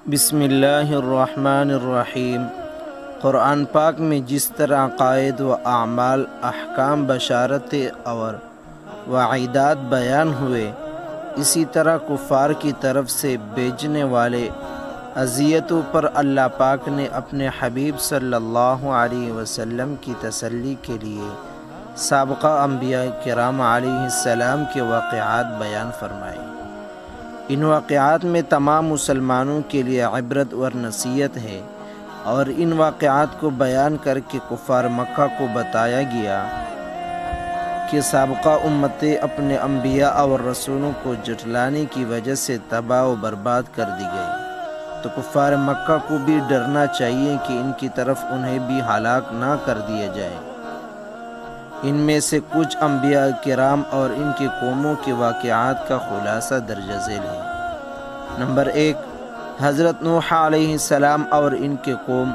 بسم اللہ الرحمن الرحیم۔ قرآن پاک میں جس طرح عقائد و اعمال، احکام، بشارتیں اور وعیدات بیان ہوئے، اسی طرح کفار کی طرف سے بھیجنے والے اذیتوں پر اللہ پاک نے اپنے حبیب صلی اللہ علیہ وسلم کی تسلی کے لیے سابقہ انبیاء کرام علیہ السلام کے واقعات بیان فرمائے۔ ان واقعات میں تمام مسلمانوں کے لیے عبرت اور نصیحت ہے، اور ان واقعات کو بیان کر کے کفار مکہ کو بتایا گیا کہ سابقہ امتیں اپنے انبیاء اور رسولوں کو جھٹلانے کی وجہ سے تباہ و برباد کر دی گئی، تو کفار مکہ کو بھی ڈرنا چاہیے کہ ان کی طرف انہیں بھی ہلاک نہ کر دیا جائے۔ ان میں سے کچھ انبیاء کرام اور ان کی قوموں کے واقعات کا خلاصہ درج ذیل ہے۔ نمبر 1، حضرت نوح علیہ السلام اور ان کے قوم۔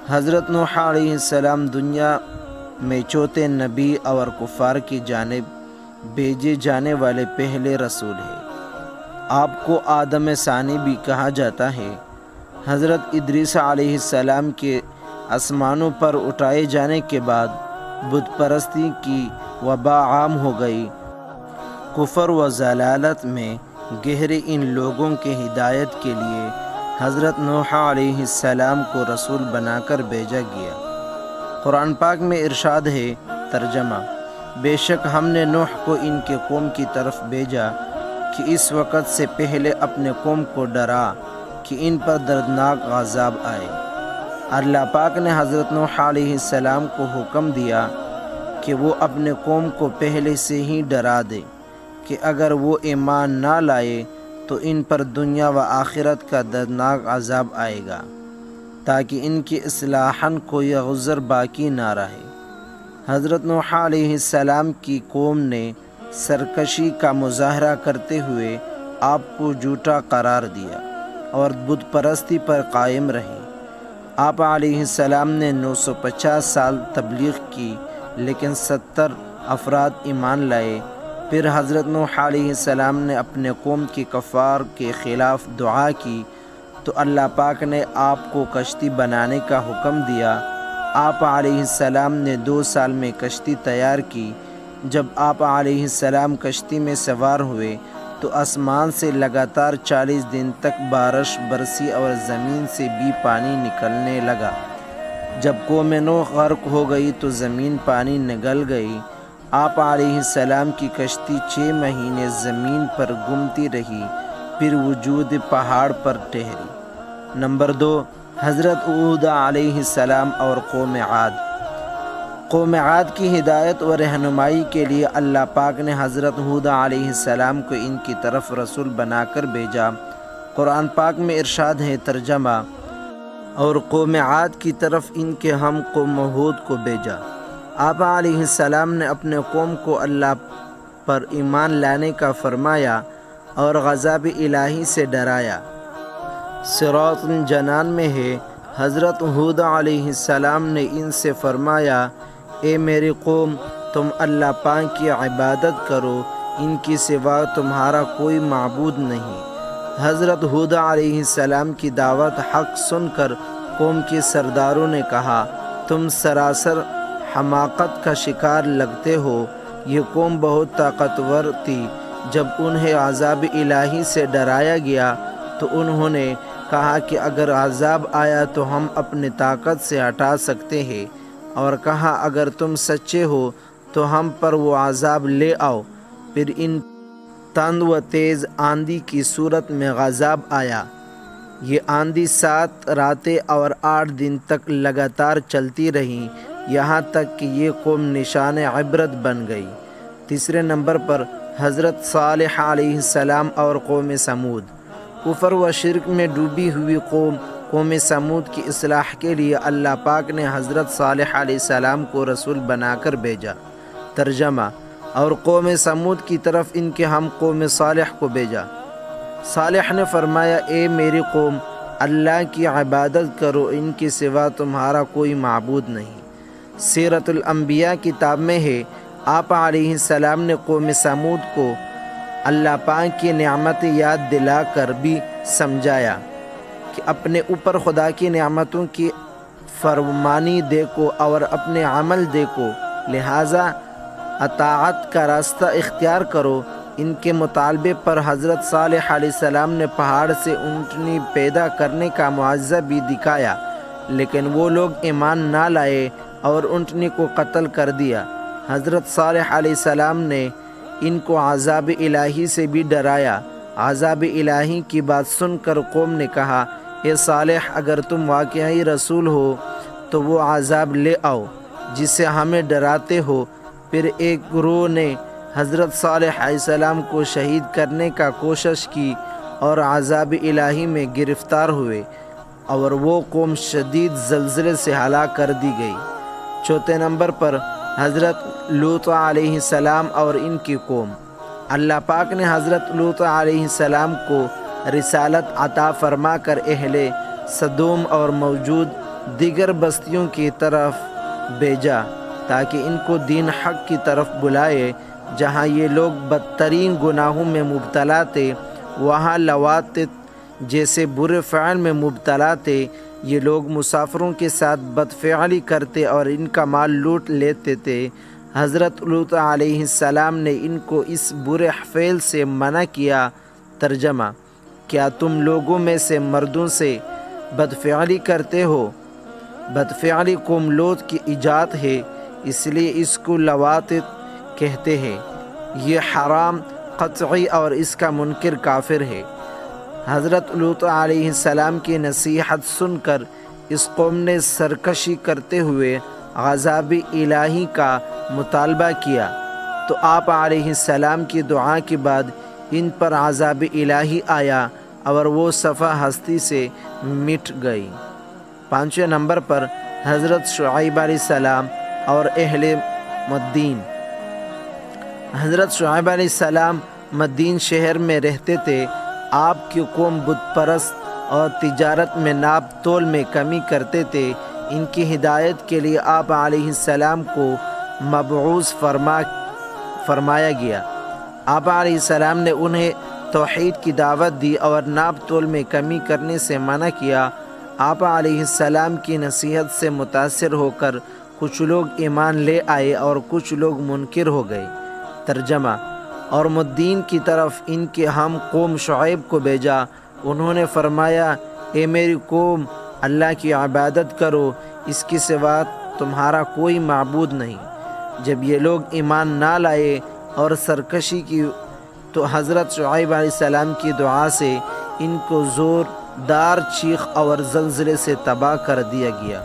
حضرت نوح علیہ السلام دنیا میں چوتھے نبی اور کفار کی جانب بھیجے جانے والے پہلے رسول ہیں۔ آپ کو آدم ثانی بھی کہا جاتا ہے۔ حضرت ادریس علیہ السلام کے آسمانوں پر اٹھائے جانے کے بعد بت پرستی کی وبا عام ہو گئی۔ کفر و ضلالت میں گہرے ان لوگوں کے ہدایت کے لیے حضرت نوح علیہ السلام کو رسول بنا کر بھیجا گیا۔ قرآن پاک میں ارشاد ہے، ترجمہ: بے شک ہم نے نوح کو ان کے قوم کی طرف بھیجا کہ اس وقت سے پہلے اپنے قوم کو ڈرا کہ ان پر دردناک عذاب آئے۔ اللہ پاک نے حضرت نوح علیہ السلام کو حکم دیا کہ وہ اپنے قوم کو پہلے سے ہی ڈرا دے کہ اگر وہ ایمان نہ لائے تو ان پر دنیا و آخرت کا دردناک عذاب آئے گا، تاکہ ان کی اصلاحاً کوئی عذر باقی نہ رہے۔ حضرت نوح علیہ السلام کی قوم نے سرکشی کا مظاہرہ کرتے ہوئے آپ کو جھوٹا قرار دیا اور بت پرستی پر قائم رہے۔ آپ علیہ السلام نے 950 سال تبلیغ کی، لیکن 70 افراد ایمان لائے۔ پھر حضرت نوح علیہ السلام نے اپنے قوم کے کفار کے خلاف دعا کی تو اللہ پاک نے آپ کو کشتی بنانے کا حکم دیا۔ آپ علیہ السلام نے 2 سال میں کشتی تیار کی۔ جب آپ علیہ السلام کشتی میں سوار ہوئے تو آسمان سے لگاتار 40 دن تک بارش برسی اور زمین سے بھی پانی نکلنے لگا۔ جب قوم نوح غرق ہو گئی تو زمین پانی نگل گئی۔ آپ علیہ السلام کی کشتی 6 مہینے زمین پر گھومتی رہی، پھر وجود پہاڑ پر ٹھہری۔ نمبر 2، حضرت ہود علیہ السلام اور قوم عاد۔ قوم عاد کی ہدایت و رہنمائی کے لیے اللہ پاک نے حضرت ہود علیہ السلام کو ان کی طرف رسول بنا کر بھیجا۔ قرآن پاک میں ارشاد ہے، ترجمہ: اور قوم عاد کی طرف ان کے ہم قوم ہود کو بھیجا۔ آپ علیہ السلام نے اپنے قوم کو اللہ پر ایمان لانے کا فرمایا اور غضب الہی سے ڈرایا۔ سورۃ الجنان میں ہے، حضرت ہود علیہ السلام نے ان سے فرمایا، اے میری قوم، تم اللہ پاک کی عبادت کرو، ان کی سوا تمہارا کوئی معبود نہیں۔ حضرت ہود علیہ السلام کی دعوت حق سن کر قوم کے سرداروں نے کہا، تم سراسر حماقت کا شکار لگتے ہو۔ یہ قوم بہت طاقتور تھی۔ جب انہیں عذاب الہی سے ڈرایا گیا تو انہوں نے کہا کہ اگر عذاب آیا تو ہم اپنی طاقت سے ہٹا سکتے ہیں، اور کہا اگر تم سچے ہو تو ہم پر وہ عذاب لے آؤ۔ پھر ان تند و تیز آندھی کی صورت میں عذاب آیا۔ یہ آندھی 7 راتیں اور 8 دن تک لگاتار چلتی رہی، یہاں تک کہ یہ قوم نشان عبرت بن گئی۔ تیسرے نمبر پر حضرت صالح علیہ السلام اور قوم سمود۔ کفر و شرک میں ڈوبی ہوئی قوم سمود کی اصلاح کے لیے اللہ پاک نے حضرت صالح علیہ السلام کو رسول بنا کر بھیجا۔ ترجمہ: اور قوم سمود کی طرف ان کے ہم قوم صالح کو بھیجا۔ صالح نے فرمایا، اے میری قوم، اللہ کی عبادت کرو، ان کے سوا تمہارا کوئی معبود نہیں۔ سیرت الانبیاء کتاب میں ہے، آپ علیہ السلام نے قوم سمود کو اللہ پاک کی نعمت یاد دلا کر بھی سمجھایا۔ کہ اپنے اوپر خدا کی نعمتوں کی فرمانی دیکھو اور اپنے عمل دیکھو، لہٰذا اطاعت کا راستہ اختیار کرو۔ ان کے مطالبے پر حضرت صالح علیہ السلام نے پہاڑ سے اونٹنی پیدا کرنے کا معجزہ بھی دکھایا، لیکن وہ لوگ ایمان نہ لائے اور اونٹنی کو قتل کر دیا۔ حضرت صالح علیہ السلام نے ان کو عذاب الہی سے بھی ڈرایا۔ عذاب الہی کی بات سن کر قوم نے کہا، اے صالح، اگر تم واقعی رسول ہو تو وہ عذاب لے آؤ جس سے ہمیں ڈراتے ہو۔ پھر ایک گروہ نے حضرت صالح علیہ السلام کو شہید کرنے کا کوشش کی اور عذاب الہی میں گرفتار ہوئے اور وہ قوم شدید زلزلے سے ہلاک کر دی گئی۔ چوتھے نمبر پر حضرت لوط علیہ السلام اور ان کی قوم۔ اللہ پاک نے حضرت لوط علیہ السلام کو رسالت عطا فرما کر اہل سدوم اور موجود دیگر بستیوں کی طرف بھیجا تاکہ ان کو دین حق کی طرف بلائے۔ جہاں یہ لوگ بدترین گناہوں میں مبتلا تھے، وہاں لواطت جیسے برے فعل میں مبتلا تھے۔ یہ لوگ مسافروں کے ساتھ بدفعلی کرتے اور ان کا مال لوٹ لیتے تھے۔ حضرت لوط علیہ السلام نے ان کو اس برے فعل سے منع کیا۔ ترجمہ: کیا تم لوگوں میں سے مردوں سے بدفعلی کرتے ہو؟ بدفعلی قوم لوط کی ایجاد ہے، اس لیے اس کو لواطت کہتے ہیں۔ یہ حرام قطعی اور اس کا منکر کافر ہے۔ حضرت لوط علیہ السلام کی نصیحت سن کر اس قوم نے سرکشی کرتے ہوئے عذاب الہی کا مطالبہ کیا، تو آپ علیہ السلام کی دعا کے بعد ان پر عذاب الہی آیا اور وہ صفحہ ہستی سے مٹ گئی۔ پانچویں نمبر پر حضرت شعیب علیہ السلام اور اہل مدین۔ حضرت شعیب علیہ السلام مدین شہر میں رہتے تھے۔ آپ کی قوم بت پرست اور تجارت میں ناپ تول میں کمی کرتے تھے۔ ان کی ہدایت کے لیے آپ علیہ السلام کو مبعوث فرمایا گیا۔ آپ علیہ السلام نے انہیں توحید کی دعوت دی اور ناپ تول میں کمی کرنے سے منع کیا۔ آپ علیہ السلام کی نصیحت سے متاثر ہو کر کچھ لوگ ایمان لے آئے اور کچھ لوگ منکر ہو گئے۔ ترجمہ: اور مدین کی طرف ان کے ہم قوم شعیب کو بھیجا۔ انہوں نے فرمایا، اے میری قوم، اللہ کی عبادت کرو، اس کے سوا تمہارا کوئی معبود نہیں۔ جب یہ لوگ ایمان نہ لائے اور سرکشی کی تو حضرت شعیب علیہ السلام کی دعا سے ان کو زوردار چیخ اور زلزلے سے تباہ کر دیا گیا۔